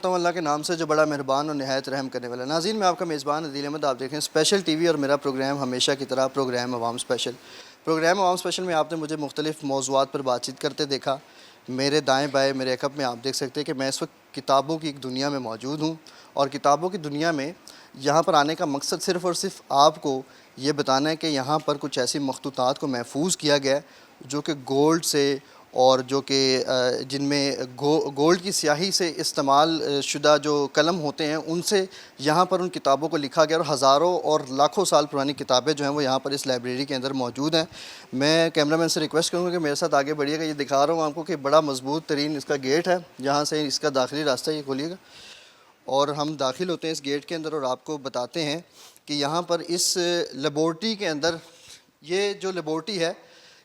کرتا ہوں اللہ کے نام سے جو بڑا مہربان اور نہایت رحم کرنے والا ہے۔ ناظرین، میں آپ کا میزبان عدیل احمد، آپ دیکھ رہے ہیں اسپیشل ٹی وی اور میرا پروگرام ہمیشہ کی طرح پروگرام عوام اسپیشل۔ پروگرام عوام اسپیشل میں آپ نے مجھے مختلف موضوعات پر بات چیت کرتے دیکھا۔ میرے دائیں بائیں میرے عقب میں آپ دیکھ سکتے ہیں کہ میں اس وقت کتابوں کی ایک دنیا میں موجود ہوں، اور کتابوں کی دنیا میں یہاں پر آنے کا مقصد صرف اور صرف آپ کو یہ بتانا ہے کہ یہاں پر کچھ ایسی مخطوطات کو محفوظ کیا گیا ہے جو کہ گولڈ سے اور جو کہ جن میں گولڈ کی سیاہی سے استعمال شدہ جو قلم ہوتے ہیں ان سے یہاں پر ان کتابوں کو لکھا گیا، اور ہزاروں اور لاکھوں سال پرانی کتابیں جو ہیں وہ یہاں پر اس لائبریری کے اندر موجود ہیں۔ میں کیمرہ مین سے ریکویسٹ کروں گا کہ میرے ساتھ آگے بڑھیے گا۔ یہ دکھا رہا ہوں آپ کو کہ بڑا مضبوط ترین اس کا گیٹ ہے، جہاں سے اس کا داخلی راستہ یہ کھولیے گا، اور ہم داخل ہوتے ہیں اس گیٹ کے اندر اور آپ کو بتاتے ہیں کہ یہاں پر اس لیبارٹری کے اندر، یہ جو لیبارٹری ہے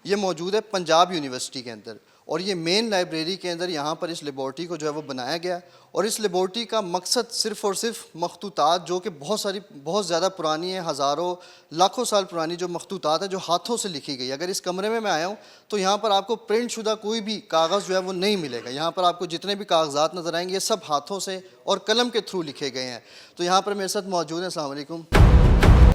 یہ موجود ہے پنجاب یونیورسٹی کے اندر، اور یہ مین لائبریری کے اندر یہاں پر اس لیبارٹری کو جو ہے وہ بنایا گیا، اور اس لیبارٹری کا مقصد صرف اور صرف مخطوطات جو کہ بہت زیادہ پرانی ہیں، ہزاروں لاکھوں سال پرانی جو مخطوطات ہیں جو ہاتھوں سے لکھی گئی۔ اگر اس کمرے میں آیا ہوں تو یہاں پر آپ کو پرنٹ شدہ کوئی بھی کاغذ جو ہے وہ نہیں ملے گا۔ یہاں پر آپ کو جتنے بھی کاغذات نظر آئیں گے یہ سب ہاتھوں سے اور قلم کے تھرو لکھے گئے ہیں۔ تو یہاں پر میرے ساتھ موجود ہیں، السلام علیکم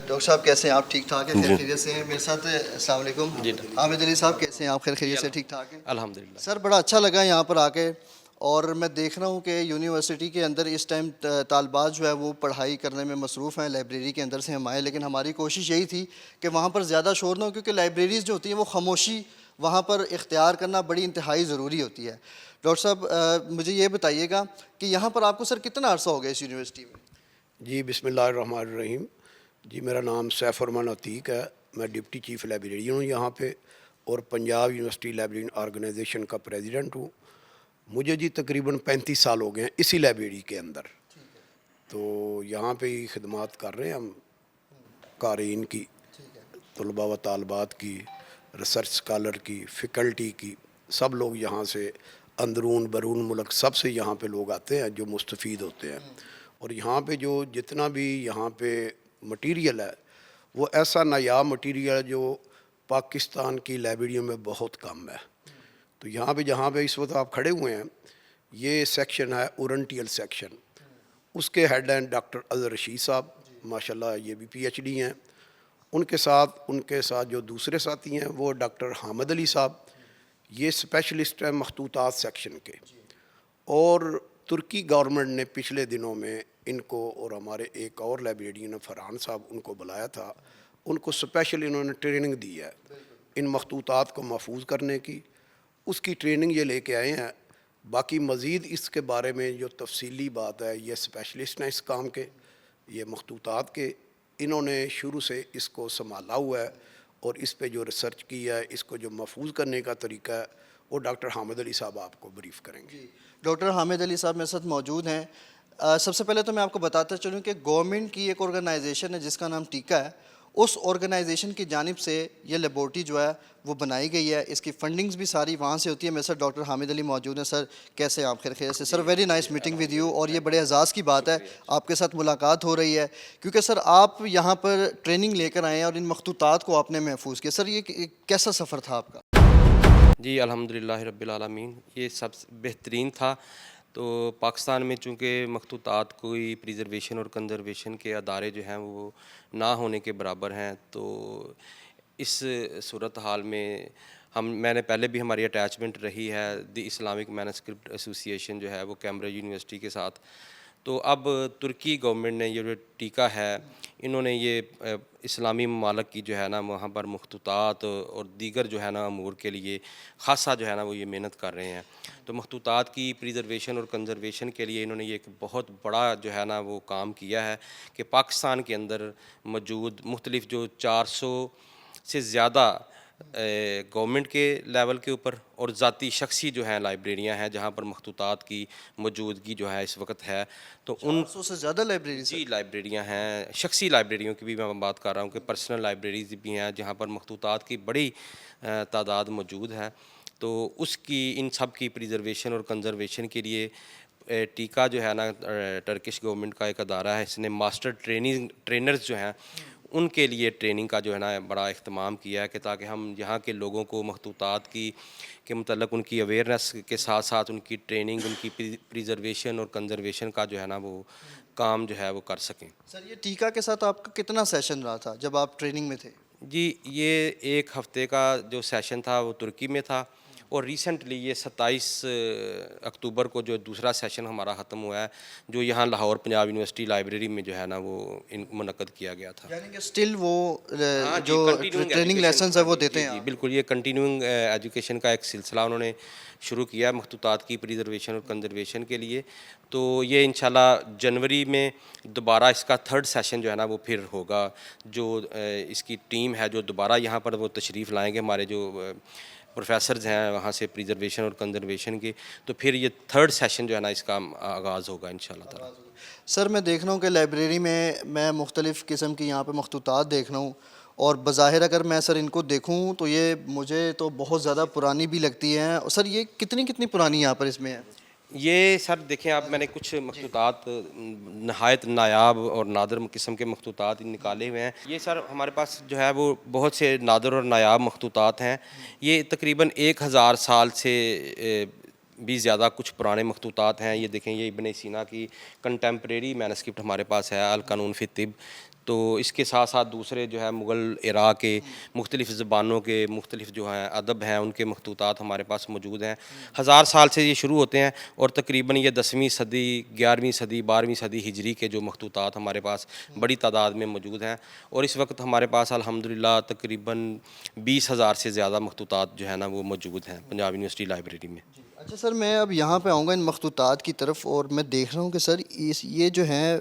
ڈاکٹر صاحب، کیسے ہیں آپ؟ ٹھیک ٹھاک ہیں؟ خیر خیریت سے ہیں؟ میرے ساتھ السلام علیکم حامد علی صاحب، کیسے ہیں آپ؟ خیر خیریت سے ٹھیک ٹھاک ہیں؟ الحمدللہ سر بڑا اچھا لگا یہاں پر آ کے، اور میں دیکھ رہا ہوں کہ یونیورسٹی کے اندر اس ٹائم طالبات جو ہے وہ پڑھائی کرنے میں مصروف ہیں، لائبریری کے اندر سے ہم آئے، لیکن ہماری کوشش یہی تھی کہ وہاں پر زیادہ شور نہ ہو، کیونکہ لائبریریز جو ہوتی ہیں وہ خاموشی وہاں پر اختیار کرنا بڑی انتہائی ضروری ہوتی ہے۔ ڈاکٹر صاحب مجھے یہ بتائیے گا کہ یہاں پر آپ کو سر کتنا عرصہ ہو گیا اس یونیورسٹی میں؟ جی بسم اللہ الرحمن الرحیم۔ جی میرا نام سیف الرحمان عتیق ہے، میں ڈپٹی چیف لائبریرین ہوں یہاں پہ، اور پنجاب یونیورسٹی لائبریرین آرگنائزیشن کا پریزیڈنٹ ہوں۔ مجھے جی تقریباً 35 سال ہو گئے ہیں اسی لائبریری کے اندر، تو یہاں پہ ہی خدمات کر رہے ہیں ہم، قارئین کی، طلباء و طالبات کی، ریسرچ اسکالر کی، فیکلٹی کی، سب لوگ یہاں سے اندرون بیرون ملک سب سے یہاں پہ لوگ آتے ہیں جو مستفید ہوتے ہیں۔ اور یہاں پہ جو جتنا بھی یہاں پہ مٹیریل ہے وہ ایسا نایاب مٹیریل ہے جو پاکستان کی لائبریریوں میں بہت کم ہے۔ تو یہاں پہ جہاں پہ اس وقت آپ کھڑے ہوئے ہیں یہ سیکشن ہے اورنٹیل سیکشن، اس کے ہیڈ ہیں ڈاکٹر اظہر رشید صاحب، ماشاءاللہ یہ بھی پی ایچ ڈی ہیں۔ ان کے ساتھ جو دوسرے ساتھی ہیں وہ ڈاکٹر حامد علی صاحب، یہ اسپیشلسٹ ہیں مخطوطات سیکشن کے۔ اور ترکی گورنمنٹ نے پچھلے دنوں میں ان کو اور ہمارے ایک اور لائبریرین فرحان صاحب ان کو بلایا تھا، ان کو اسپیشل انہوں نے ٹریننگ دی ہے ان مخطوطات کو محفوظ کرنے کی، اس کی ٹریننگ یہ لے کے آئے ہیں۔ باقی مزید اس کے بارے میں جو تفصیلی بات ہے یہ اسپیشلسٹ ہیں اس کام کے، یہ مخطوطات کے، انہوں نے شروع سے اس کو سنبھالا ہوا ہے، اور اس پہ جو ریسرچ کی ہے، اس کو جو محفوظ کرنے کا طریقہ ہے وہ ڈاکٹر حامد علی صاحب آپ کو بریف کریں گے۔ ڈاکٹر حامد علی صاحب میرے ساتھ موجود ہیں۔ سب سے پہلے تو میں آپ کو بتاتا چلوں کہ گورنمنٹ کی ایک آرگنائزیشن ہے جس کا نام ٹیکا ہے، اس آرگنائزیشن کی جانب سے یہ لیبارٹری جو ہے وہ بنائی گئی ہے، اس کی فنڈنگز بھی ساری وہاں سے ہوتی ہے۔ میرے ساتھ ڈاکٹر حامد علی موجود ہیں۔ سر کیسے آپ؟ خیر خیر سے sir, very nice meeting with you, اور یہ بڑے اعزاز کی بات ہے آپ کے ساتھ ملاقات ہو رہی ہے، کیونکہ سر آپ یہاں پر ٹریننگ لے کر آئے ہیں اور ان مخطوطات کو آپ نے محفوظ کیا۔ سر یہ کیسا سفر تھا آپ کا؟ جی الحمدللہ رب العالمین، یہ سب سے بہترین تھا۔ تو پاکستان میں چونکہ مخطوطات کوئی پریزرویشن اور کنزرویشن کے ادارے جو ہیں وہ نہ ہونے کے برابر ہیں، تو اس صورتحال میں میں نے پہلے بھی ہماری اٹیچمنٹ رہی ہے دی اسلامک مینuscript ایسوسی ایشن جو ہے وہ کیمبرج یونیورسٹی کے ساتھ۔ تو اب ترکی گورنمنٹ نے یہ جو ٹیکا ہے، انہوں نے یہ اسلامی ممالک کی جو ہے نا وہاں پر مخطوطات اور دیگر جو ہے نا امور کے لیے خاصا جو ہے نا وہ یہ محنت کر رہے ہیں۔ تو مخطوطات کی پریزرویشن اور کنزرویشن کے لیے انہوں نے یہ ایک بہت بڑا جو ہے نا وہ کام کیا ہے کہ پاکستان کے اندر موجود مختلف جو 400 سے زیادہ گورنمنٹ کے لیول کے اوپر اور ذاتی شخصی جو ہیں لائبریریاں ہیں جہاں پر مخطوطات کی موجودگی جو ہے اس وقت ہے، تو ان 400 سے زیادہ لائبریری؟ جی لائبریریاں ہیں، شخصی لائبریریوں کی بھی میں بات کر رہا ہوں کہ پرسنل لائبریریز بھی ہیں جہاں پر مخطوطات کی بڑی تعداد موجود ہے۔ تو اس کی ان سب کی پریزرویشن اور کنزرویشن کے لیے ٹیکا جو ہے نا ٹرکش گورنمنٹ کا ایک ادارہ ہے، اس نے ماسٹر ٹرینرز جو ہیں ان کے لیے ٹریننگ کا جو ہے نا بڑا اہتمام کیا ہے کہ تاکہ ہم یہاں کے لوگوں کو مخطوطات کی کے متعلق ان کی اویئرنیس کے ساتھ ساتھ ان کی ٹریننگ، ان کی پریزرویشن اور کنزرویشن کا جو ہے نا وہ کام جو ہے وہ کر سکیں۔ سر یہ ٹیکا کے ساتھ آپ کا کتنا سیشن رہا تھا جب آپ ٹریننگ میں تھے؟ جی یہ 1 ہفتے کا جو سیشن تھا وہ ترکی میں تھا، اور ریسنٹلی یہ 27 اکتوبر کو جو دوسرا سیشن ہمارا ختم ہوا ہے، جو یہاں لاہور پنجاب یونیورسٹی لائبریری میں جو ہے نا وہ منعقد کیا گیا تھا۔ یعنی کہ سٹل وہ ہاں جی، جو continuing ٹریننگ education لیسنس ہے وہ جی دیتے ہیں جی آپ؟ بالکل، یہ کنٹینیوئنگ ایجوکیشن کا ایک سلسلہ انہوں نے شروع کیا مخطوطات کی پریزرویشن اور کنزرویشن کے لیے۔ تو یہ انشاءاللہ جنوری میں دوبارہ اس کا 3rd سیشن جو ہے نا وہ پھر ہوگا، جو اس کی ٹیم ہے جو دوبارہ یہاں پر وہ تشریف لائیں گے، ہمارے جو پروفیسرز ہیں وہاں سے پریزرویشن اور کنزرویشن کے، تو پھر یہ 3rd سیشن جو ہے نا اس کا آغاز ہوگا انشاءاللہ تعالیٰ۔ سر میں دیکھ رہا ہوں کہ لائبریری میں مختلف قسم کی یہاں پہ مخطوطات دیکھ رہا ہوں، اور بظاہر اگر میں سر ان کو دیکھوں تو یہ مجھے تو بہت زیادہ پرانی بھی لگتی ہیں۔ سر یہ کتنی پرانی یہاں پر اس میں ہے؟ یہ سر دیکھیں آپ، میں نے کچھ مخطوطات نہایت نایاب اور نادر قسم کے مخطوطات نکالے ہوئے ہیں۔ یہ سر ہمارے پاس جو ہے وہ بہت سے نادر اور نایاب مخطوطات ہیں۔ یہ تقریباً 1000 سال سے بھی زیادہ کچھ پرانے مخطوطات ہیں۔ یہ دیکھیں، یہ ابن سینا کی کنٹمپریری مینوسکرپٹ ہمارے پاس ہے، القانون فی الطب۔ تو اس کے ساتھ ساتھ دوسرے جو ہے مغل عراق کے مختلف زبانوں کے مختلف جو ہیں ادب ہیں، ان کے مخطوطات ہمارے پاس موجود ہیں۔ 1000 سال سے یہ شروع ہوتے ہیں، اور تقریباً یہ 10ویں صدی، 11ویں صدی، 12ویں صدی ہجری کے جو مخطوطات ہمارے پاس بڑی تعداد میں موجود ہیں۔ اور اس وقت ہمارے پاس الحمدللہ تقریباً 20,000 سے زیادہ مخطوطات جو ہے نا وہ موجود ہیں پنجاب یونیورسٹی لائبریری میں۔ اچھا سر، میں اب یہاں پہ آؤں گا ان مخطوطات کی طرف، اور میں دیکھ رہا ہوں کہ سر یہ جو ہیں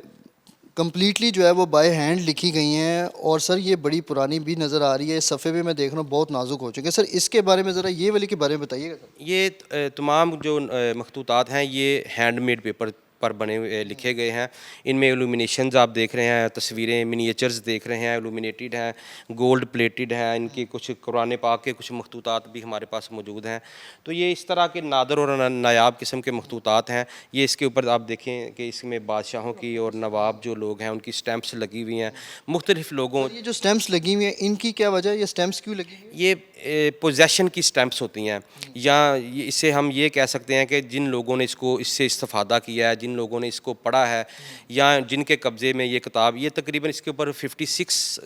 کمپلیٹلی جو ہے وہ بائی ہینڈ لکھی گئی ہیں، اور سر یہ بڑی پرانی بھی نظر آ رہی ہے۔ صفحے پہ میں دیکھ رہا ہوں بہت نازک ہو چکے۔ سر اس کے بارے میں ذرا یہ والی کے بارے میں بتائیے گا سر۔ یہ تمام جو مخطوطات ہیں یہ ہینڈ میڈ پیپر پر بنے ہوئے لکھے گئے ہیں۔ ان میں ایلومینیشنز آپ دیکھ رہے ہیں، تصویریں منییچرز دیکھ رہے ہیں، ایلومینیٹڈ ہیں، گولڈ پلیٹڈ ہیں۔ ان کی کچھ قرآن پاک کے کچھ مخطوطات بھی ہمارے پاس موجود ہیں۔ تو یہ اس طرح کے نادر اور نایاب قسم کے مخطوطات ہیں۔ یہ اس کے اوپر آپ دیکھیں کہ اس میں بادشاہوں کی اور نواب جو لوگ ہیں ان کی سٹیمپس لگی ہوئی ہیں، مختلف لوگوں۔ یہ جو سٹیمپس لگی ہوئی ہیں ان کی کیا وجہ ہے؟ یہ سٹیمپس کیوں لگی ہوئی ہیں؟ یہ پوزیشن کی سٹیمپس ہوتی ہیں، یا اس سے ہم یہ کہہ سکتے ہیں کہ جن لوگوں نے اس سے استفادہ کیا ہے، جن لوگوں نے اس کو پڑھا ہے، یا جن کے قبضے میں یہ کتاب، یہ تقریباً اس کے اوپر 56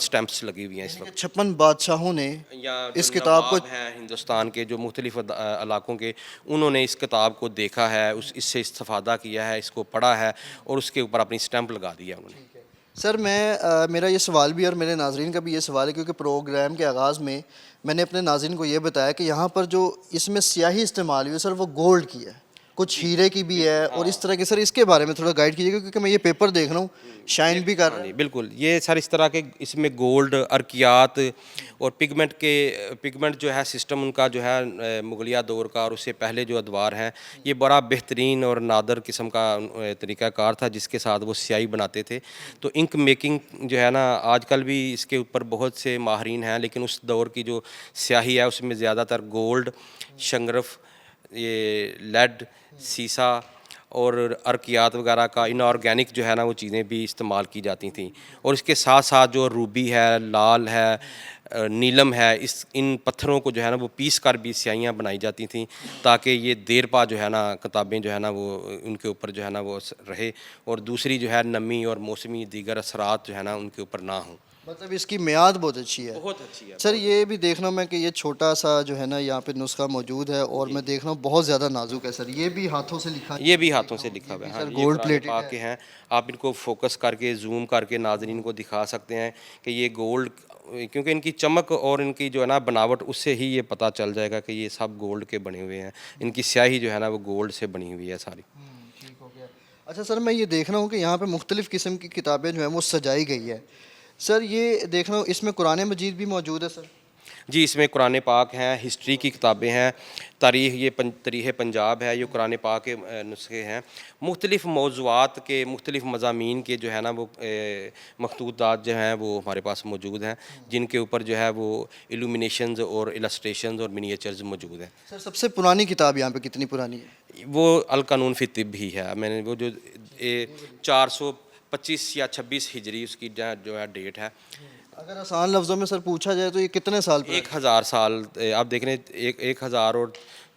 سٹیمپس لگی ہوئی ہیں اس وقت۔ 56 بادشاہوں نے یا اس کتاب کو ہیں ہندوستان کے جو مختلف علاقوں کے، انہوں نے اس کتاب کو دیکھا ہے، اس سے استفادہ کیا ہے، اس کو پڑھا ہے، اور اس کے اوپر اپنی سٹیمپ لگا دیا انہوں نے۔ سر میرا یہ سوال بھی اور میرے ناظرین کا بھی یہ سوال ہے، کیونکہ پروگرام کے آغاز میں میں نے اپنے ناظرین کو یہ بتایا کہ یہاں پر جو اس میں سیاہی استعمال ہوئی ہے سر وہ گولڈ کی ہے، کچھ ہیرے کی بھی ہے، اور اس طرح کے۔ سر اس کے بارے میں تھوڑا گائیڈ کیجیے گا، کیونکہ میں یہ پیپر دیکھ رہا ہوں شائن بھی کر رہا ہے۔ بالکل، یہ سر اس طرح کے اس میں گولڈ، ارکیات اور پگمنٹ جو ہے سسٹم ان کا جو ہے مغلیہ دور کا اور اس سے پہلے جو ادوار ہیں، یہ بڑا بہترین اور نادر قسم کا طریقہ کار تھا جس کے ساتھ وہ سیاہی بناتے تھے۔ تو انک میکنگ جو ہے نا آج کل بھی اس کے اوپر بہت سے ماہرین ہیں، لیکن اس دور کی جو سیاہی ہے اس میں زیادہ تر گولڈ، شنگرف، یہ لیڈ، سیسا اور ارکیات وغیرہ کا انآرگینک جو ہے نا وہ چیزیں بھی استعمال کی جاتی تھیں۔ اور اس کے ساتھ ساتھ جو روبی ہے، لال ہے، نیلم ہے، ان پتھروں کو جو ہے نا وہ پیس کر بھی سیاہیاں بنائی جاتی تھیں، تاکہ یہ دیر پا جو ہے نا کتابیں جو ہے نا وہ ان کے اوپر جو ہے نا وہ رہے، اور دوسری جو ہے نمی اور موسمی دیگر اثرات جو ہے نا ان کے اوپر نہ ہوں۔ مطلب اس کی میعاد بہت اچھی ہے۔ بہت اچھی ہے سر یہ بھی دیکھ رہا ہوں میں کہ یہ چھوٹا سا جو ہے نا یہاں پہ نسخہ موجود ہے، اور میں دیکھ رہا ہوں بہت زیادہ نازک ہے سر۔ یہ بھی ہاتھوں سے لکھا ہے؟ یہ بھی ہاتھوں سے لکھا ہوا ہے، ہاں، سر یہ گولڈ قرآن پلیٹڈ پاک کے ہیں۔ آپ ان کو فوکس کر کے زوم کر کے ناظرین کو دکھا سکتے ہیں کہ یہ گولڈ، کیونکہ ان کی چمک اور ان کی جو ہے نا بناوٹ، اس سے ہی یہ پتہ چل جائے گا کہ یہ سب گولڈ کے بنے ہوئے ہیں۔ ان کی سیاہی جو ہے نا وہ گولڈ سے بنی ہوئی ہے ساری۔ ٹھیک ہو گیا۔ اچھا سر، میں یہ دیکھ رہا ہوں کہ یہاں پہ مختلف قسم کی کتابیں جو ہیں وہ سجائی گئی ہے۔ سر یہ دیکھ رہا ہوں اس میں قرآن مجید بھی موجود ہے سر؟ جی، اس میں قرآن پاک ہیں، ہسٹری کی کتابیں ہیں، تاریخ، یہ تاریخ پنجاب ہے، یہ قرآن پاک کے نسخے ہیں۔ مختلف موضوعات کے، مختلف مضامین کے جو ہے نا وہ مخطوطات جو ہیں وہ ہمارے پاس موجود ہیں، جن کے اوپر جو ہے وہ ایلومینیشنز اور السٹریشنز اور منییچرز موجود ہیں۔ سر سب سے پرانی کتاب یہاں پہ کتنی پرانی ہے؟ وہ القانون فی الطب ہی ہے۔ میں نے وہ جو 400 25 یا 26 ہجری اس کی جو ہے ڈیٹ ہے. اگر آسان لفظوں میں سر پوچھا جائے تو یہ کتنے سال پر 1000 سال آپ دیکھ لیں 1000 اور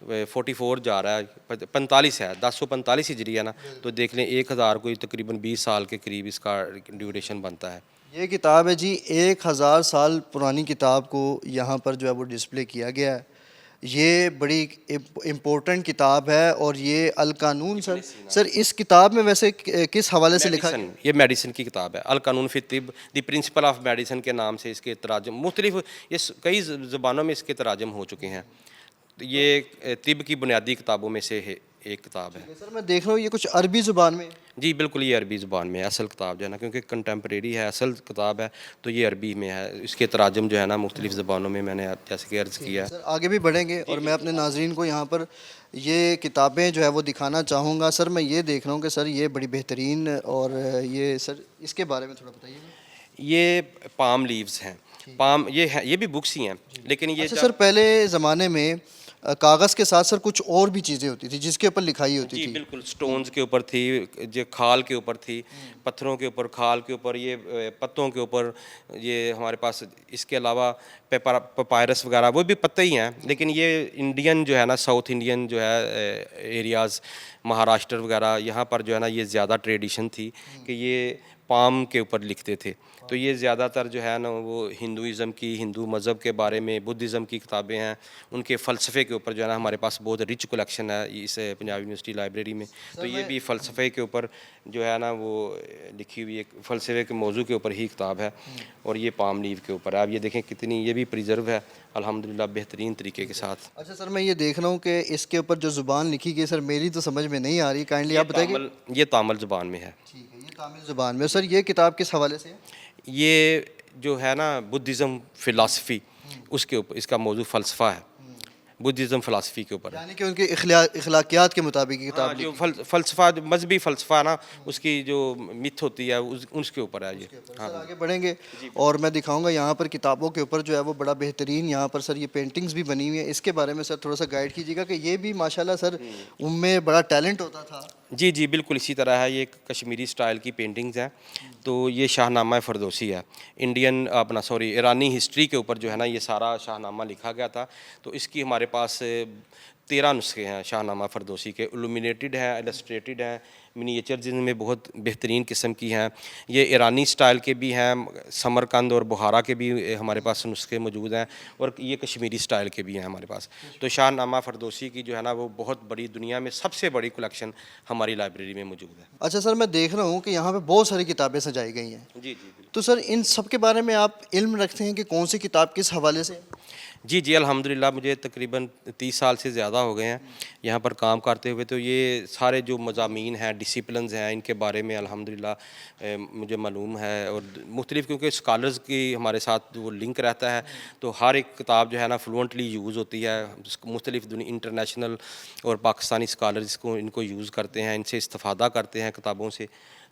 44 جا رہا ہے 45 ہے 1045 ہجری ہے نا, تو دیکھ لیں 1000 کوئی تقریباً 20 سال کے قریب اس کا ڈیوریشن بنتا ہے. یہ کتاب ہے جی 1000 سال پرانی کتاب کو یہاں پر جو ہے وہ ڈسپلے کیا گیا ہے. یہ بڑی امپورٹنٹ کتاب ہے اور یہ القانون سر اس کتاب میں ویسے کس حوالے سے لکھا میڈیسن, یہ میڈیسن کی کتاب ہے. القانون فی الطب دی پرنسپل آف میڈیسن کے نام سے اس کے تراجم مختلف یہ کئی زبانوں میں اس کے تراجم ہو چکے ہیں. تو یہ طب کی بنیادی کتابوں میں سے ایک کتاب ہے. سر میں دیکھ رہا ہوں یہ کچھ عربی زبان میں. جی بالکل, یہ عربی زبان میں ہے اصل کتاب جو ہے نا, کیونکہ کنٹمپریری ہے اصل کتاب ہے تو یہ عربی میں ہے. اس کے تراجم جو ہے نا مختلف زبانوں میں نے جیسے کہ عرض کیا. سر آگے بھی بڑھیں گے اور میں اپنے ناظرین کو یہاں پر یہ کتابیں جو ہے وہ دکھانا چاہوں گا. سر میں یہ دیکھ رہا ہوں کہ سر یہ بڑی بہترین اور یہ سر اس کے بارے میں تھوڑا بتائیے. یہ پام لیوز ہیں, پام یہ بھی بکس ہی ہیں لیکن یہ اچھا سر پہلے زمانے میں کاغذ کے ساتھ سر کچھ اور بھی چیزیں ہوتی تھی جس کے اوپر لکھائی ہوتی جی تھی. بالکل, سٹونز کے اوپر تھی, جو کھال کے اوپر تھی, پتھروں کے اوپر, کھال کے اوپر, یہ پتوں کے اوپر. یہ ہمارے پاس اس کے علاوہ پپائرس وغیرہ وہ بھی پتے ہی ہیں, لیکن یہ انڈین جو ہے نا ساؤتھ انڈین جو ہے ایریاز مہاراشٹر وغیرہ یہاں پر جو ہے نا یہ زیادہ ٹریڈیشن تھی کہ یہ پام کے اوپر لکھتے تھے. تو یہ زیادہ تر جو ہے نا وہ ہندوازم کی, ہندو مذہب کے بارے میں, بدھزم کی کتابیں ہیں, ان کے فلسفے کے اوپر جو ہے نا ہمارے پاس بہت رچ کلیکشن ہے اس پنجاب یونیورسٹی لائبریری میں. تو یہ بھی فلسفے کے اوپر جو ہے نا وہ لکھی ہوئی ایک فلسفے کے موضوع کے اوپر ہی کتاب ہے, اور یہ پام لیو کے اوپر ہے. آپ یہ دیکھیں کتنی یہ بھی پریزرو ہے الحمدللہ بہترین طریقے کے ساتھ. اچھا سر میں یہ دیکھ رہا ہوں کہ اس کے اوپر جو زبان لکھی گئی سر میری تو سمجھ میں نہیں آ رہی, کائنڈلی آپ بتائیں گے. یہ تامل زبان میں ہے. ٹھیک ہے, یہ تامل زبان میں. سر یہ کتاب کس حوالے سے ہے؟ یہ جو ہے نا بدھزم فلاسفی اس کے اوپر, اس کا موضوع فلسفہ ہے, بدھزم فلاسفی کے اوپر ہے. یعنی کہ ان کے اخلاقیات کے مطابق یہ کتاب جو فلسفہ مذہبی فلسفہ نا اس کی جو مت ہوتی ہے اس کے اوپر ہے یہ. سر آگے بڑھیں گے اور میں دکھاؤں گا یہاں پر کتابوں کے اوپر جو ہے وہ بڑا بہترین یہاں پر سر یہ پینٹنگز بھی بنی ہوئی ہیں. اس کے بارے میں سر تھوڑا سا گائیڈ کیجیے گا کہ یہ بھی ماشاءاللہ سر ان میں بڑا ٹیلنٹ ہوتا تھا. جی جی بالکل اسی طرح ہے. یہ کشمیری سٹائل کی پینٹنگز ہیں. تو یہ شاہ نامہ فردوسی ہے, انڈین ایرانی ہسٹری کے اوپر جو ہے نا یہ سارا شاہ نامہ لکھا گیا تھا. تو اس کی ہمارے پاس 13 نسخے ہیں شاہ نامہ فردوسی کے. الومینیٹڈ ہیں, السٹریٹڈ ہیں, منییچر جن میں بہت بہترین قسم کی ہیں. یہ ایرانی سٹائل کے بھی ہیں, سمرقند اور بخارا کے بھی ہمارے پاس نسخے موجود ہیں, اور یہ کشمیری سٹائل کے بھی ہیں ہمارے پاس. تو شاہ نامہ فردوسی کی جو ہے نا وہ بہت بڑی, دنیا میں سب سے بڑی کلیکشن ہماری لائبریری میں موجود ہے. اچھا سر میں دیکھ رہا ہوں کہ یہاں پہ بہت ساری کتابیں سجائی گئی ہیں. جی جی بالکل. تو سر ان سب کے بارے میں آپ علم رکھتے ہیں کہ کون سی کتاب کس حوالے سے؟ جی جی الحمدللہ مجھے تقریباً 30 سال سے زیادہ ہو گئے ہیں یہاں پر کام کرتے ہوئے. تو یہ سارے جو مضامین ہیں, ڈسپلنز ہیں, ان کے بارے میں الحمدللہ مجھے معلوم ہے. اور مختلف کیونکہ اسکالرز کی ہمارے ساتھ وہ لنک رہتا ہے, تو ہر ایک کتاب جو ہے نا فلوئنٹلی یوز ہوتی ہے. مختلف انٹرنیشنل اور پاکستانی اسکالرز کو ان کو یوز کرتے ہیں, ان سے استفادہ کرتے ہیں کتابوں سے.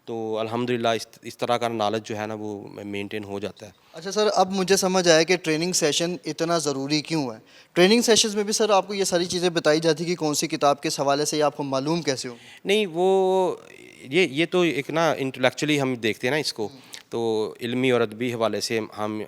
تو الحمدللہ اس طرح کا نالج جو ہے نا وہ مینٹین ہو جاتا ہے. اچھا سر اب مجھے سمجھ آیا کہ ٹریننگ سیشن اتنا ضروری کیوں ہے. ٹریننگ سیشنز میں بھی سر آپ کو یہ ساری چیزیں بتائی جاتی کہ کون سی کتاب کس حوالے سے, یہ آپ کو معلوم کیسے ہو؟ نہیں وہ یہ تو ایک نا انٹلیکچولی ہم دیکھتے ہیں نا اس کو, تو علمی اور ادبی حوالے سے ہم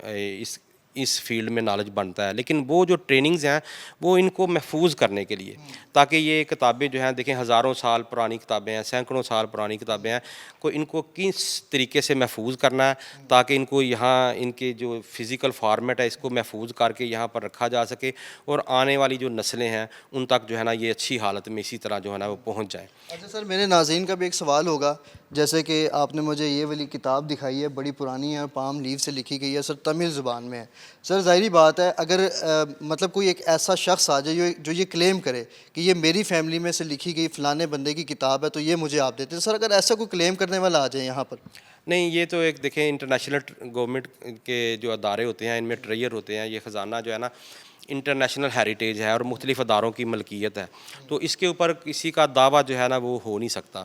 اس فیلڈ میں نالج بنتا ہے. لیکن وہ جو ٹریننگز ہیں وہ ان کو محفوظ کرنے کے لیے, تاکہ یہ کتابیں جو ہیں دیکھیں ہزاروں سال پرانی کتابیں ہیں, سینکڑوں سال پرانی کتابیں ہیں, ان کو کس طریقے سے محفوظ کرنا ہے تاکہ ان کو یہاں ان کے جو فزیکل فارمیٹ ہے اس کو محفوظ کر کے یہاں پر رکھا جا سکے, اور آنے والی جو نسلیں ہیں ان تک جو ہے نا یہ اچھی حالت میں اسی طرح جو ہے نا وہ پہنچ جائیں. اچھا سر میرے ناظرین کا بھی ایک سوال ہوگا, جیسے کہ آپ نے مجھے یہ والی کتاب دکھائی ہے, بڑی پرانی ہے, پام لیو سے لکھی گئی ہے سر, تمل زبان میں ہے. سر ظاہری بات ہے اگر مطلب کوئی ایک ایسا شخص آ جائے جو یہ کلیم کرے کہ یہ میری فیملی میں سے لکھی گئی فلانے بندے کی کتاب ہے تو یہ مجھے آپ دیتے ہیں, سر اگر ایسا کوئی کلیم کرنے والا آ جائے یہاں پر؟ نہیں, یہ تو ایک دیکھیں انٹرنیشنل گورنمنٹ کے جو ادارے ہوتے ہیں ان میں ٹریئر ہوتے ہیں. یہ خزانہ جو ہے نا انٹرنیشنل ہیریٹیج ہے اور مختلف اداروں کی ملکیت ہے, تو اس کے اوپر کسی کا دعویٰ جو ہے نا وہ ہو نہیں سکتا.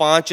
5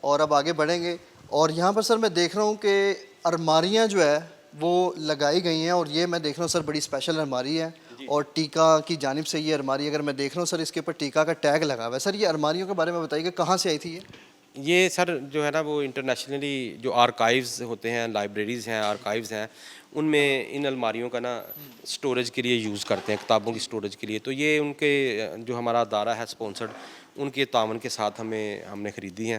اور اب آگے بڑھیں گے. اور یہاں پر سر میں دیکھ رہا ہوں کہ الماریاں جو ہے وہ لگائی گئی ہیں, اور یہ میں دیکھ رہا ہوں سر بڑی اسپیشل الماری ہے, اور ٹیکا کی جانب سے یہ الماری اگر میں دیکھ رہا ہوں سر اس کے اوپر ٹیکا کا ٹیگ لگا ہوا ہے. سر یہ الماریوں کے بارے میں بتائیے کہ کہاں سے آئی تھی یہ سر جو ہے نا وہ انٹرنیشنلی جو آرکائیوز ہوتے ہیں, لائبریریز ہیں, آرکائیوز ہیں, ان میں ان الماریوں کا نا سٹوریج کے لیے یوز کرتے ہیں, کتابوں کی سٹوریج کے لیے. تو یہ ان کے جو ہمارا ادارہ ہے اسپانسرڈ, ان کے تعاون کے ساتھ ہم نے خریدی ہیں.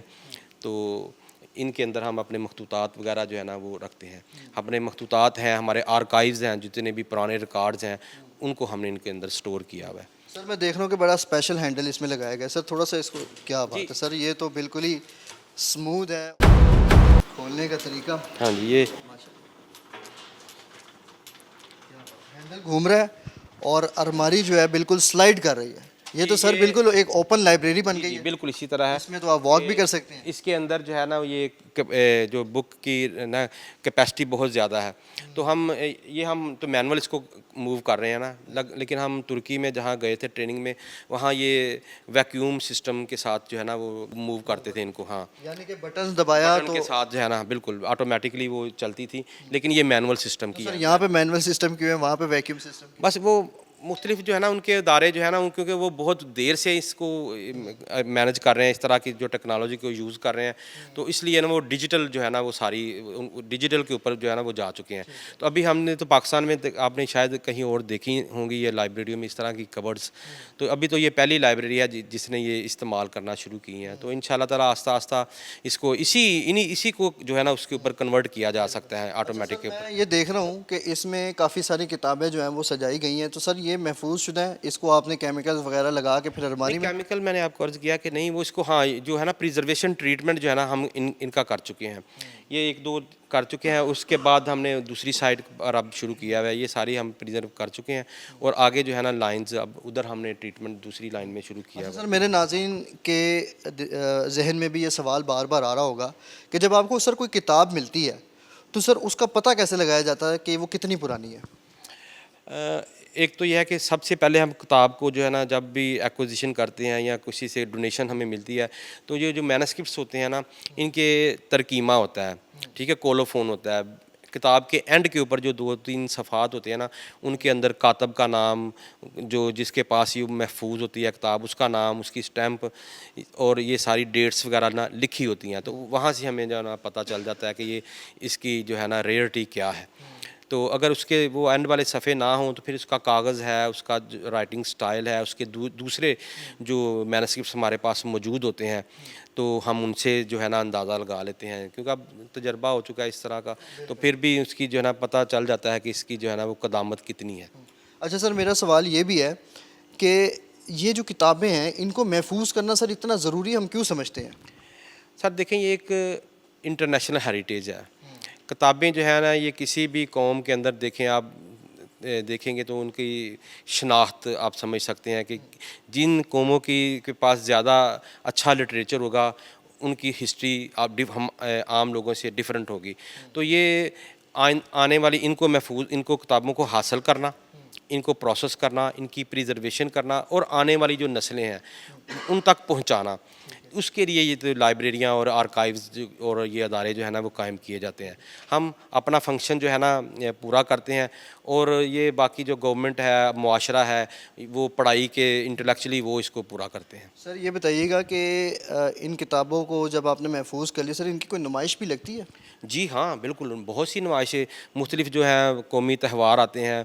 تو ان کے اندر ہم اپنے مخطوطات وغیرہ جو ہے نا وہ رکھتے ہیں. اپنے مخطوطات ہیں, ہمارے آرکائیوز ہیں, جتنے بھی پرانے ریکارڈز ہیں ان کو ہم نے ان کے اندر سٹور کیا ہوا ہے. سر میں دیکھ رہا ہوں کہ بڑا اسپیشل ہینڈل اس میں لگایا گیا ہے. سر تھوڑا سا اس کو کیا بات ہے سر, یہ تو بالکل ہی اسموتھ ہے کھولنے کا طریقہ. ہاں جی, یہ ہینڈل گھوم رہا ہے اور الماری جو ہے بالکل سلائڈ کر رہی ہے. یہ تو سر بالکل ایک اوپن لائبریری بن گئی ہے. بالکل اسی طرح ہے. اس میں تو آپ واک بھی کر سکتے ہیں. اس کے اندر جو ہے نا یہ جو بک کی نا کیپیسٹی بہت زیادہ ہے. تو ہم تو مینول اس کو موو کر رہے ہیں نا, لیکن ہم ترکی میں جہاں گئے تھے ٹریننگ میں, وہاں یہ ویکیوم سسٹم کے ساتھ جو ہے نا وہ موو کرتے تھے ان کو. ہاں, یعنی کہ بٹن دبایا بٹن کے ساتھ جو ہے نا بالکل آٹومیٹکلی وہ چلتی تھی, لیکن یہ مینول سسٹم کی سر ہے. یہاں پہ مینول سسٹم کیوں ہے, وہاں پہ ویکیوم سسٹم کیوں؟ بس وہ مختلف جو ہے نا ان کے ادارے جو ہے نا, کیونکہ وہ بہت دیر سے اس کو مینج کر رہے ہیں, اس طرح کی جو ٹیکنالوجی کو یوز کر رہے ہیں, تو اس لیے نا وہ ڈیجیٹل جو ہے نا وہ ساری ڈیجیٹل کے اوپر جو ہے نا وہ جا چکے ہیں. تو ابھی ہم نے تو پاکستان میں آپ نے شاید کہیں اور دیکھی ہوں گی یہ لائبریریوں میں اس طرح کی کبرڈز. تو ابھی تو یہ پہلی لائبریری ہے جس نے یہ استعمال کرنا شروع کی ہیں. تو ان شاء اللہ تعالیٰ آہستہ آہستہ اس کو اسی کو جو ہے نا اس کے اوپر کنورٹ کیا جا سکتا ہے آٹومیٹک کے اوپر. میں یہ دیکھ رہا ہوں کہ اس میں کافی ساری کتابیں جو ہیں وہ سجائی گئی ہیں. تو سر یہ محفوظ شدہ ہے, اس کو آپ نے کیمیکل وغیرہ لگا کے پھر الماری میں؟ کیمیکل میں نے آپ کو عرض کیا کہ نہیں, وہ اس کو ہاں جو ہے نا پریزرویشن ٹریٹمنٹ جو ہے نا ہم ان کا کر چکے ہیں. یہ ایک دو کر چکے ہیں, اس کے بعد ہم نے دوسری سائڈ پر اب شروع کیا ہوا ہے. یہ ساری ہم پریزرو کر چکے ہیں, اور آگے جو ہے نا لائنز اب ادھر ہم نے ٹریٹمنٹ دوسری لائن میں شروع کیا ہوا ہے. سر میرے ناظرین کے ذہن میں بھی یہ سوال بار بار آ رہا ہوگا کہ جب آپ کو سر کوئی کتاب ملتی ہے تو سر اس کا پتہ کیسے لگایا جاتا ہے کہ وہ کتنی پرانی ہے؟ ایک تو یہ ہے کہ سب سے پہلے ہم کتاب کو جو ہے نا جب بھی ایکوزیشن کرتے ہیں یا کسی سے ڈونیشن ہمیں ملتی ہے, تو یہ جو مینuscripts ہوتے ہیں نا ان کے ترکیمہ ہوتا ہے, ٹھیک ہے, کولوفون ہوتا ہے. کتاب کے اینڈ کے اوپر جو 2-3 صفحات ہوتے ہیں نا, ان کے اندر کاتب کا نام, جو جس کے پاس یہ محفوظ ہوتی ہے کتاب, اس کا نام, اس کی اسٹیمپ, اور یہ ساری ڈیٹس وغیرہ نا لکھی ہوتی ہیں. تو وہاں سے ہمیں جو ہے نا پتہ چل جاتا ہے کہ یہ اس کی جو ہے نا ریئرٹی کیا ہے. تو اگر اس کے وہ اینڈ والے صفحے نہ ہوں تو پھر اس کا کاغذ ہے, اس کا رائٹنگ سٹائل ہے, اس کے دوسرے جو مینuscripts ہمارے پاس موجود ہوتے ہیں, تو ہم ان سے جو ہے نا اندازہ لگا لیتے ہیں, کیونکہ اب تجربہ ہو چکا ہے اس طرح کا. تو پھر بھی اس کی جو ہے نا پتہ چل جاتا ہے کہ اس کی جو ہے نا وہ قدامت کتنی ہے. اچھا سر, میرا سوال یہ بھی ہے کہ یہ جو کتابیں ہیں ان کو محفوظ کرنا سر اتنا ضروری ہم کیوں سمجھتے ہیں؟ سر دیکھیں, یہ ایک انٹرنیشنل ہیریٹیج ہے. کتابیں جو ہے نا یہ کسی بھی قوم کے اندر دیکھیں, آپ دیکھیں گے تو ان کی شناخت آپ سمجھ سکتے ہیں کہ جن قوموں کے پاس زیادہ اچھا لٹریچر ہوگا ان کی ہسٹری ہم عام لوگوں سے ڈیفرنٹ ہوگی. تو یہ آنے والی ان کو محفوظ, ان کو کتابوں کو حاصل کرنا, ان کو پروسیس کرنا, ان کی پریزرویشن کرنا, اور آنے والی جو نسلیں ہیں ان تک پہنچانا, اس کے لیے یہ تو لائبریریاں اور آرکائیوز اور یہ ادارے جو ہے نا وہ قائم کیے جاتے ہیں. ہم اپنا فنکشن جو ہے نا پورا کرتے ہیں, اور یہ باقی جو گورنمنٹ ہے, معاشرہ ہے, وہ پڑھائی کے انٹلیکچولی وہ اس کو پورا کرتے ہیں. سر یہ بتائیے گا کہ ان کتابوں کو جب آپ نے محفوظ کر لیا سر, ان کی کوئی نمائش بھی لگتی ہے؟ جی ہاں بالکل, بہت سی نمائشیں, مختلف جو ہیں قومی تہوار آتے ہیں,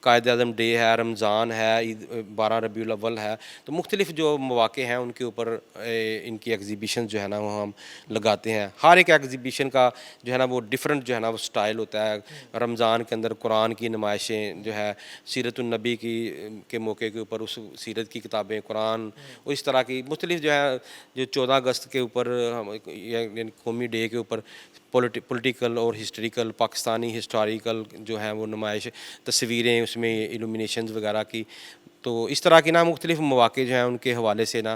قائد اعظم ڈے ہے, رمضان ہے, عید 12 ربیع الاول ہے. تو مختلف جو مواقع ہیں ان کے اوپر ان کی ایگزیبیشن جو ہے نا وہ ہم لگاتے ہیں. ہر ایک ایگزیبیشن کا جو ہے نا وہ ڈیفرنٹ جو ہے نا وہ سٹائل ہوتا ہے. رمضان کے اندر قرآن کی نمائشیں جو ہے, سیرت النبی کے موقع کے اوپر اس سیرت کی کتابیں, قرآن, اور اس طرح کی مختلف جو ہے, جو 14 اگست کے اوپر یعنی قومی ڈے کے اوپر پولیٹیکل اور ہسٹوریکل, پاکستانی ہسٹوریکل جو ہیں وہ نمائش, تصویریں اس میں, ایلومینیشنز وغیرہ کی. تو اس طرح کی نا مختلف مواقع جو ہیں ان کے حوالے سے نا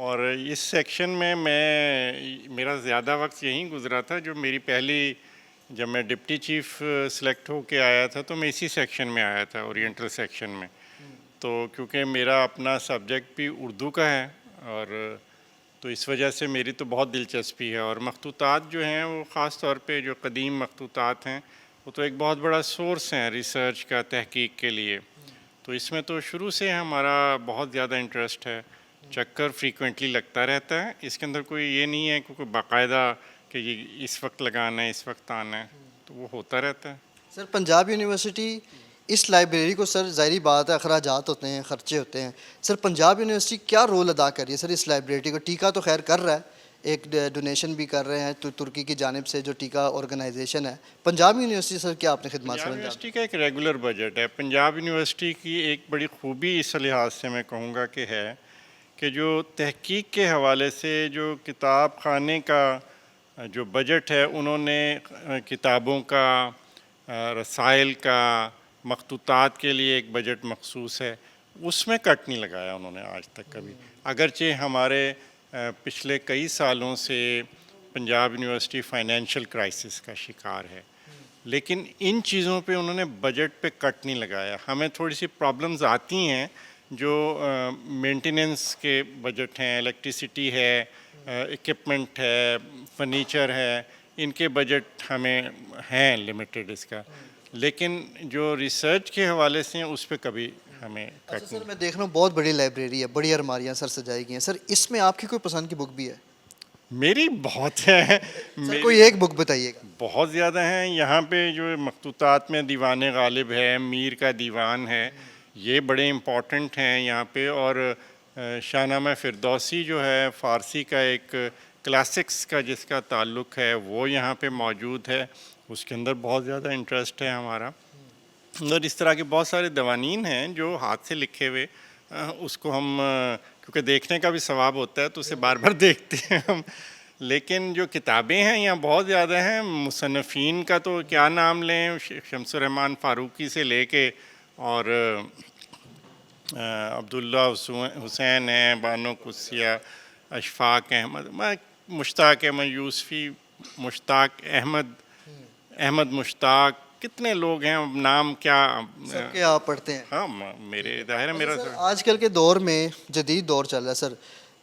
اور اس سیکشن میں میرا زیادہ وقت یہیں گزرا تھا. جو میری پہلی جب میں ڈپٹی چیف سلیکٹ ہو کے آیا تھا تو میں اسی سیکشن میں آیا تھا, اورینٹل سیکشن میں. تو کیونکہ میرا اپنا سبجیکٹ بھی اردو کا ہے اور تو اس وجہ سے میری تو بہت دلچسپی ہے. اور مخطوطات جو ہیں وہ خاص طور پہ جو قدیم مخطوطات ہیں وہ تو ایک بہت بڑا سورس ہیں ریسرچ کا, تحقیق کے لیے. تو اس میں تو شروع سے ہمارا بہت زیادہ انٹرسٹ ہے. چکر فریکوینٹلی لگتا رہتا ہے. اس کے اندر کوئی یہ نہیں ہے کہ کوئی باقاعدہ کہ یہ اس وقت لگانا ہے, اس وقت آنا ہے, تو وہ ہوتا رہتا ہے. سر پنجاب یونیورسٹی اس لائبریری کو, سر ظاہری بات ہے اخراجات ہوتے ہیں, خرچے ہوتے ہیں, سر پنجاب یونیورسٹی کیا رول ادا کر رہی ہے سر اس لائبریری کو؟ ٹیکا تو خیر کر رہا ہے, ایک ڈونیشن بھی کر رہے ہیں تو ترکی کی جانب سے جو ٹیکا آرگنائزیشن ہے. پنجاب یونیورسٹی سر کیا آپ نے خدمات پنجاب سر انجام؟ یونیورسٹی کا ایک ریگولر بجٹ ہے. پنجاب یونیورسٹی کی ایک بڑی خوبی اس لحاظ سے میں کہوں گا کہ ہے کہ جو تحقیق کے حوالے سے جو کتاب خانے کا جو بجٹ ہے انہوں نے کتابوں کا, رسائل کا, مخطوطات کے لیے ایک بجٹ مخصوص ہے, اس میں کٹ نہیں لگایا انہوں نے آج تک کبھی. اگرچہ ہمارے پچھلے کئی سالوں سے پنجاب یونیورسٹی فائنینشیل کرائسس کا شکار ہے, لیکن ان چیزوں پہ انہوں نے بجٹ پہ کٹ نہیں لگایا. ہمیں تھوڑی سی پرابلمز آتی ہیں جو مینٹیننس کے بجٹ ہیں, الیکٹریسٹی ہے, اکوپمنٹ ہے, فرنیچر ہے, ان کے بجٹ ہمیں ہیں لمیٹڈ اس کا, لیکن جو ریسرچ کے حوالے سے ہیں اس پہ کبھی ہمیں اچھا کٹ سر نہیں. میں دیکھ رہا ہوں بہت بڑی لائبریری ہے, بڑی الماریاں سر سجائی گئی ہیں. سر اس میں آپ کی کوئی پسند کی بک بھی ہے؟ میری بہت ہے, سر کوئی ایک بک بتائیے گا. بہت زیادہ ہیں. یہاں پہ جو مخطوطات میں دیوان غالب ہے, میر کا دیوان ہے, یہ بڑے امپورٹنٹ ہیں یہاں پہ. اور شاہ نامہ فردوسی جو ہے فارسی کا ایک کلاسکس کا جس کا تعلق ہے وہ یہاں پہ موجود ہے, اس کے اندر بہت زیادہ انٹرسٹ ہے ہمارا. اور اس طرح کے بہت سارے دیوانین ہیں جو ہاتھ سے لکھے ہوئے, اس کو ہم کیونکہ دیکھنے کا بھی ثواب ہوتا ہے تو اسے بار بار دیکھتے ہیں ہم. لیکن جو کتابیں ہیں یہاں بہت زیادہ ہیں. مصنفین کا تو کیا نام لیں, شمس الرحمن فاروقی سے لے کے اور عبداللہ حسین ہیں, بانو قدسیہ, اشفاق احمد, مشتاق احمد یوسفی, مشتاق احمد مشتاق, کتنے لوگ ہیں, نام کیا سر کیا آپ پڑھتے ہیں؟ ہاں میرے ظاہر ہے میرا سر آج کل کے دور میں جدید دور چل رہا ہے سر,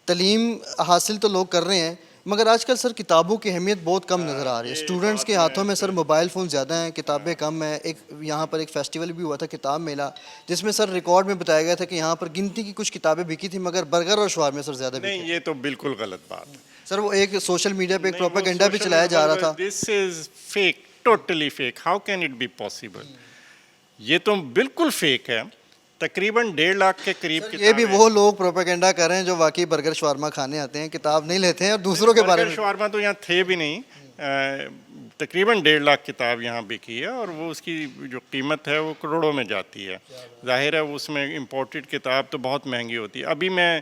تعلیم حاصل تو لوگ کر رہے ہیں مگر آج کل سر کتابوں کی اہمیت بہت کم نظر آ رہی ہے. اسٹوڈنٹس کے ہاتھوں میں سر موبائل فون زیادہ ہیں, کتابیں کم ہیں. ایک یہاں پر ایک فیسٹیول بھی ہوا تھا کتاب میلہ, جس میں سر ریکارڈ میں بتایا گیا تھا کہ یہاں پر گنتی کی کچھ کتابیں بکی تھیں مگر برگر اور شوار میں سر زیادہ بکی. نہیں, یہ تو بالکل غلط بات ہے سر وہ ایک سوشل میڈیا پہ ایک پروپیگنڈا بھی چلایا جا رہا تھا. This is fake, totally fake. How can it be possible? یہ تو بالکل فیک ہے. تقریباً 1.5 لاکھ کے قریب یہ بھی وہ لوگ پروپیگنڈا کر رہے ہیں جو واقعی برگر شوارما کھانے آتے ہیں, کتاب نہیں لیتے ہیں اور دوسروں کے بارے میں. شوارما تو یہاں تھے بھی نہیں. تقریباً 1.5 لاکھ کتاب یہاں بکی ہے اور وہ اس کی جو قیمت ہے وہ کروڑوں میں جاتی ہے. ظاہر ہے اس میں امپورٹڈ کتاب تو بہت مہنگی ہوتی ہے. ابھی میں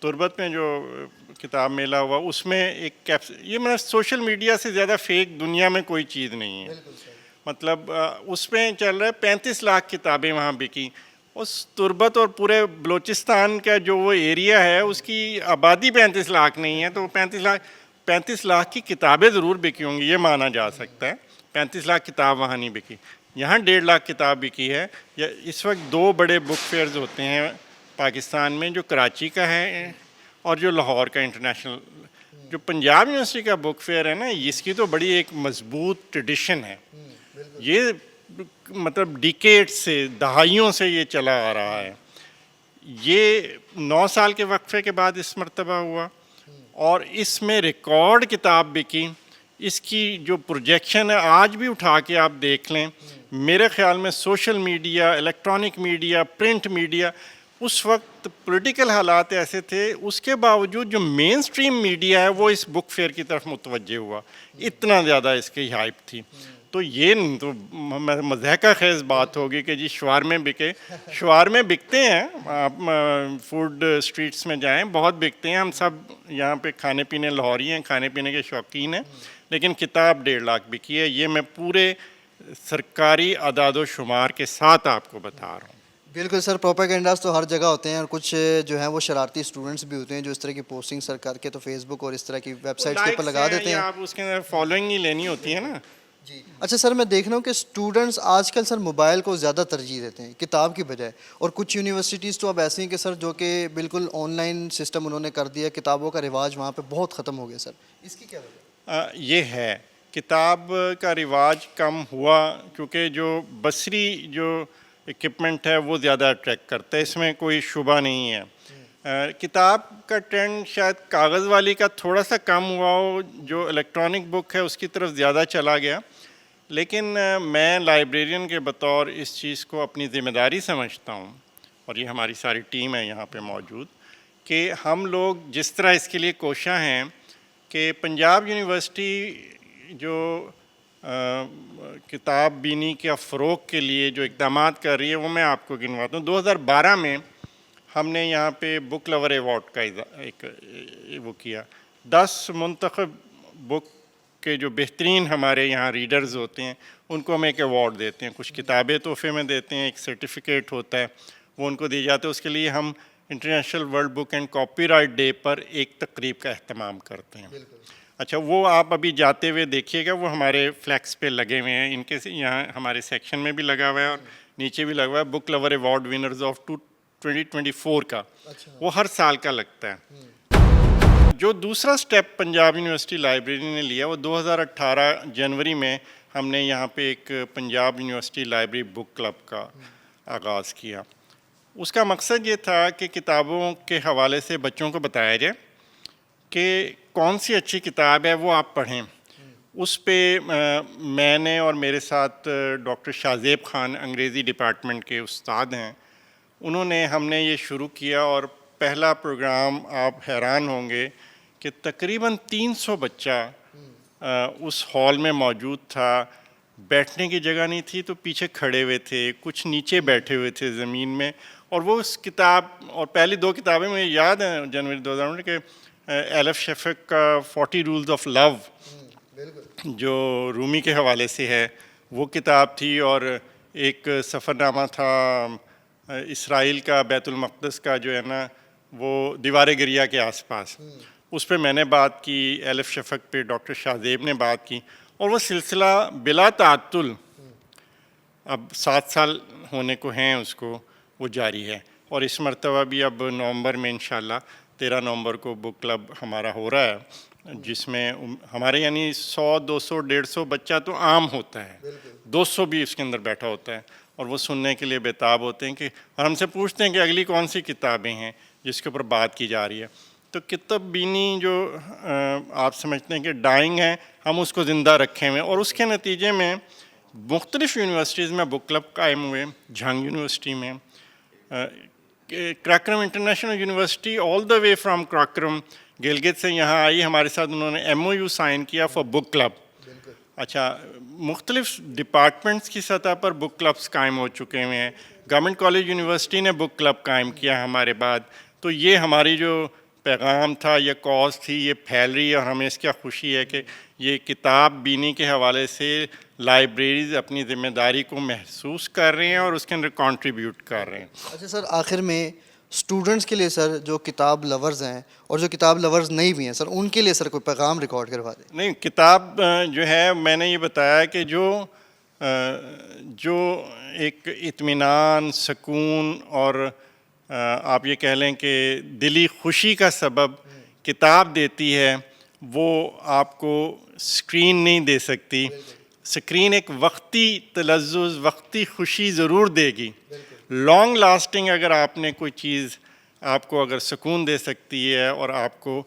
تربت میں جو کتاب میلہ ہوا اس میں ایک یہ میں سوشل میڈیا سے زیادہ فیک دنیا میں کوئی چیز نہیں ہے. مطلب اس میں چل رہا ہے 35 لاکھ کتابیں وہاں بکی. اس تربت اور پورے بلوچستان کا جو وہ ایریا ہے اس کی آبادی 35 لاکھ نہیں ہے, تو 35 لاکھ کی کتابیں ضرور بکی ہوں گی, یہ مانا جا سکتا ہے. 35 لاکھ کتاب وہاں نہیں بکی. یہاں 1.5 لاکھ کتاب بکی ہے. اس وقت 2 بڑے بک فیئرز ہوتے ہیں پاکستان میں, جو کراچی کا ہے اور جو لاہور کا انٹرنیشنل. جو پنجاب یونیورسٹی کا بک فیئر ہے نا, اس کی تو بڑی ایک مضبوط ٹریڈیشن ہے. یہ مطلب ڈیکیڈ سے, دہائیوں سے یہ چلا آ رہا ہے. یہ 9 سال کے وقفے کے بعد اس مرتبہ ہوا اور اس میں ریکارڈ کتاب بکی. اس کی جو پروجیکشن ہے آج بھی اٹھا کے آپ دیکھ لیں, میرے خیال میں social media, electronic media, print media, اس وقت پولیٹیکل حالات ایسے تھے, اس کے باوجود جو مین سٹریم میڈیا ہے وہ اس بک فیئر کی طرف متوجہ ہوا. اتنا زیادہ اس کی ہائپ تھی. تو یہ تو مضحکہ خیز بات ہوگی کہ جی شوارمے بکے. شوارمے بکتے ہیں, آپ فوڈ اسٹریٹس میں جائیں بہت بکتے ہیں. ہم سب یہاں پہ کھانے پینے لاہوری ہیں, کھانے پینے کے شوقین ہیں, لیکن کتاب 1.5 لاکھ بکی ہے. یہ میں پورے سرکاری اعداد و شمار کے ساتھ آپ کو بتا رہا ہوں. بالکل سر، پروپیگنڈاز تو ہر جگہ ہوتے ہیں، اور کچھ جو ہیں وہ شرارتی اسٹوڈنٹس بھی ہوتے ہیں جو اس طرح کی پوسٹنگ سر کر کے تو فیس بک اور اس طرح کی ویب سائٹس کے اوپر لگا دیتے ہیں. آپ اس کے اندر فالوئنگ ہی لینی ہوتی ہے نا. جی اچھا سر، میں دیکھ رہا ہوں کہ اسٹوڈنٹس آج کل سر موبائل کو زیادہ ترجیح دیتے ہیں کتاب کی بجائے، اور کچھ یونیورسٹیز تو اب ایسی ہیں کہ سر جو کہ بالکل آن لائن سسٹم انہوں نے کر دیا، کتابوں کا رواج وہاں پہ بہت ختم ہو گیا سر. اس کی کیا وجہ؟ یہ ہے کتاب کا رواج کم ہوا کیونکہ جو بصری جو اکوپمنٹ ہے وہ زیادہ اٹریکٹ کرتا ہے، اس میں کوئی شبہ نہیں ہے. کتاب کا ٹرینڈ شاید کاغذ والی کا تھوڑا سا کم ہوا ہو، جو الیکٹرانک بک ہے اس کی طرف زیادہ چلا گیا. لیکن میں لائبریرین کے بطور اس چیز کو اپنی ذمہ داری سمجھتا ہوں، اور یہ ہماری ساری ٹیم ہے یہاں پہ موجود، کہ ہم لوگ جس طرح اس کے لیے کوشاں ہیں کہ پنجاب یونیورسٹی جو کتاب بینی کے فروغ کے لیے جو اقدامات کر رہی ہے وہ میں آپ کو گنواتا ہوں. 2012 میں ہم نے یہاں پہ بک لور ایوارڈ کا ایک وہ کیا. 10 منتخب بک کے جو بہترین ہمارے یہاں ریڈرز ہوتے ہیں ان کو ہم ایک ایوارڈ دیتے ہیں. کچھ کتابیں تحفے میں دیتے ہیں، ایک سرٹیفکیٹ ہوتا ہے وہ ان کو دی جاتے ہیں. اس کے لیے ہم international world book and copyright day پر ایک تقریب کا اہتمام کرتے ہیں. اچھا، وہ آپ ابھی جاتے ہوئے دیکھیے گا، وہ ہمارے فلیکس پہ لگے ہوئے ہیں. ان کے یہاں ہمارے سیکشن میں بھی لگا ہوا ہے اور نیچے بھی لگا ہوا ہے. بک لور ایوارڈ ونرز آف 2024 کا وہ ہر سال کا لگتا ہے. جو دوسرا سٹیپ پنجاب یونیورسٹی لائبریری نے لیا وہ 2018 جنوری میں ہم نے یہاں پہ ایک Punjab university library book club کا آغاز کیا. اس کا مقصد یہ تھا کہ کتابوں کے حوالے سے بچوں کو بتایا جائے کہ کون سی اچھی کتاب ہے وہ آپ پڑھیں. اس پہ میں نے اور میرے ساتھ ڈاکٹر شاہزیب خان انگریزی ڈپارٹمنٹ کے استاد ہیں، انہوں نے ہم نے یہ شروع کیا. اور پہلا پروگرام آپ حیران ہوں گے کہ تقریباً 300 بچہ اس ہال میں موجود تھا. بیٹھنے کی جگہ نہیں تھی تو پیچھے کھڑے ہوئے تھے، کچھ نیچے بیٹھے ہوئے تھے زمین میں. اور وہ اس کتاب اور پہلی 2 کتابیں مجھے یاد ہیں جنوری 2000 میں کہ ایلف شفق کا 40 رولز آف لو جو رومی کے حوالے سے ہے وہ کتاب تھی، اور ایک سفر نامہ تھا اسرائیل کا بیت المقدس کا جو ہے نا وہ دیوار گریہ کے آس پاس. اس پہ میں نے بات کی، ایلف شفق پہ ڈاکٹر شاہزیب نے بات کی، اور وہ سلسلہ بلا تعطل اب 7 سال ہونے کو ہیں اس کو، وہ جاری ہے. اور اس مرتبہ بھی اب نومبر میں انشاءاللہ 13 نومبر کو بک کلب ہمارا ہو رہا ہے، جس میں ہمارے یعنی 100 200 150 بچہ تو عام ہوتا ہے، 200 بھی اس کے اندر بیٹھا ہوتا ہے، اور وہ سننے کے لیے بےتاب ہوتے ہیں کہ اور ہم سے پوچھتے ہیں کہ اگلی کون سی کتابیں ہیں جس کے اوپر بات کی جا رہی ہے. تو کتاب بینی جو آپ سمجھتے ہیں کہ ڈائنگ ہے، ہم اس کو زندہ رکھے ہوئے. اور اس کے نتیجے میں مختلف یونیورسٹیز میں بک کلب قائم ہوئے. جھنگ یونیورسٹی میں، Karakoram international university all the way from Karakoram Gilgit سے یہاں آئی، ہمارے ساتھ انہوں نے MOU سائن کیا فار بک کلب. اچھا، مختلف ڈپارٹمنٹس کی سطح پر بک کلبس قائم ہو چکے ہوئے ہیں. گورنمنٹ کالج یونیورسٹی نے بک کلب قائم کیا ہمارے بعد. تو یہ ہماری جو پیغام تھا، یہ کاز تھی، یہ پھیل رہی ہے، اور ہمیں اس کی خوشی ہے کہ یہ کتاب بینی کے حوالے سے لائبریریز اپنی ذمہ داری کو محسوس کر رہے ہیں اور اس کے اندر کنٹریبیوٹ کر رہے ہیں. اچھا سر، آخر میں اسٹوڈنٹس کے لیے سر جو کتاب لورز ہیں اور جو کتاب لورز نہیں بھی ہیں سر، ان کے لیے سر کوئی پیغام ریکارڈ کروا دیں. نہیں، کتاب جو ہے میں نے یہ بتایا کہ جو ایک اطمینان، سکون اور آپ یہ کہہ لیں کہ دلی خوشی کا سبب کتاب دیتی ہے، وہ آپ کو اسکرین نہیں دے سکتی. اسکرین ایک وقتی تلذذ، وقتی خوشی ضرور دے گی. لانگ لاسٹنگ اگر آپ نے کوئی چیز آپ کو اگر سکون دے سکتی ہے اور آپ کو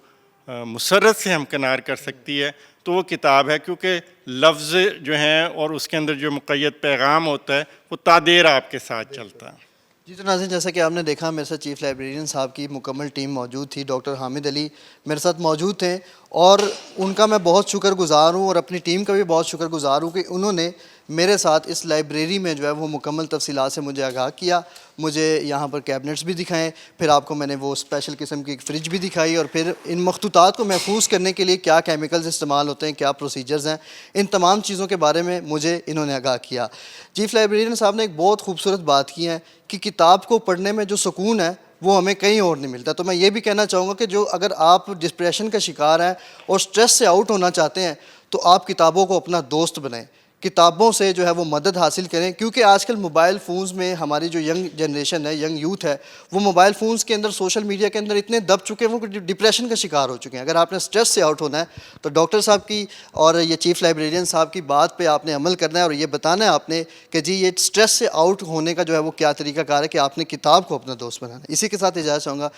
مسرت سے ہمکنار کر سکتی ہے تو وہ کتاب ہے، کیونکہ لفظ جو ہیں اور اس کے اندر جو مقید پیغام ہوتا ہے وہ تادیر آپ کے ساتھ چلتا ہے. جی تو ناظرین، جیسا کہ آپ نے دیکھا میرے ساتھ چیف لائبریرین صاحب کی مکمل ٹیم موجود تھی. ڈاکٹر حامد علی میرے ساتھ موجود تھے، اور ان کا میں بہت شکر گزار ہوں اور اپنی ٹیم کا بھی بہت شکر گزار ہوں کہ انہوں نے میرے ساتھ اس لائبریری میں جو ہے وہ مکمل تفصیلات سے مجھے آگاہ کیا. مجھے یہاں پر کیبنٹس بھی دکھائیں, پھر آپ کو میں نے وہ اسپیشل قسم کی ایک فریج بھی دکھائی, اور پھر ان مخطوطات کو محفوظ کرنے کے لیے کیا کیمیکلز استعمال ہوتے ہیں, کیا پروسیجرز ہیں, ان تمام چیزوں کے بارے میں مجھے انہوں نے آگاہ کیا. چیف لائبریرین صاحب نے ایک بہت خوبصورت بات کی ہے کہ کتاب کو پڑھنے میں جو سکون ہے وہ ہمیں کہیں اور نہیں ملتا. تو میں یہ بھی کہنا چاہوں گا کہ جو اگر آپ ڈپریشن کا شکار ہیں اور سٹریس سے آؤٹ ہونا چاہتے ہیں تو آپ کتابوں کو اپنا دوست بنائیں, کتابوں سے جو ہے وہ مدد حاصل کریں, کیونکہ آج کل موبائل فونز میں ہماری جو ینگ جنریشن ہے, ینگ یوتھ ہے, وہ موبائل فونز کے اندر, سوشل میڈیا کے اندر اتنے دب چکے ہیں, وہ ڈپریشن کا شکار ہو چکے ہیں. اگر آپ نے سٹریس سے آؤٹ ہونا ہے تو ڈاکٹر صاحب کی اور یہ چیف لائبریرین صاحب کی بات پہ آپ نے عمل کرنا ہے, اور یہ بتانا ہے آپ نے کہ جی یہ سٹریس سے آؤٹ ہونے کا جو ہے وہ کیا طریقہ کار ہے کہ آپ نے کتاب کو اپنا دوست بنانا ہے. اسی کے ساتھ اجازت چاہوں گا.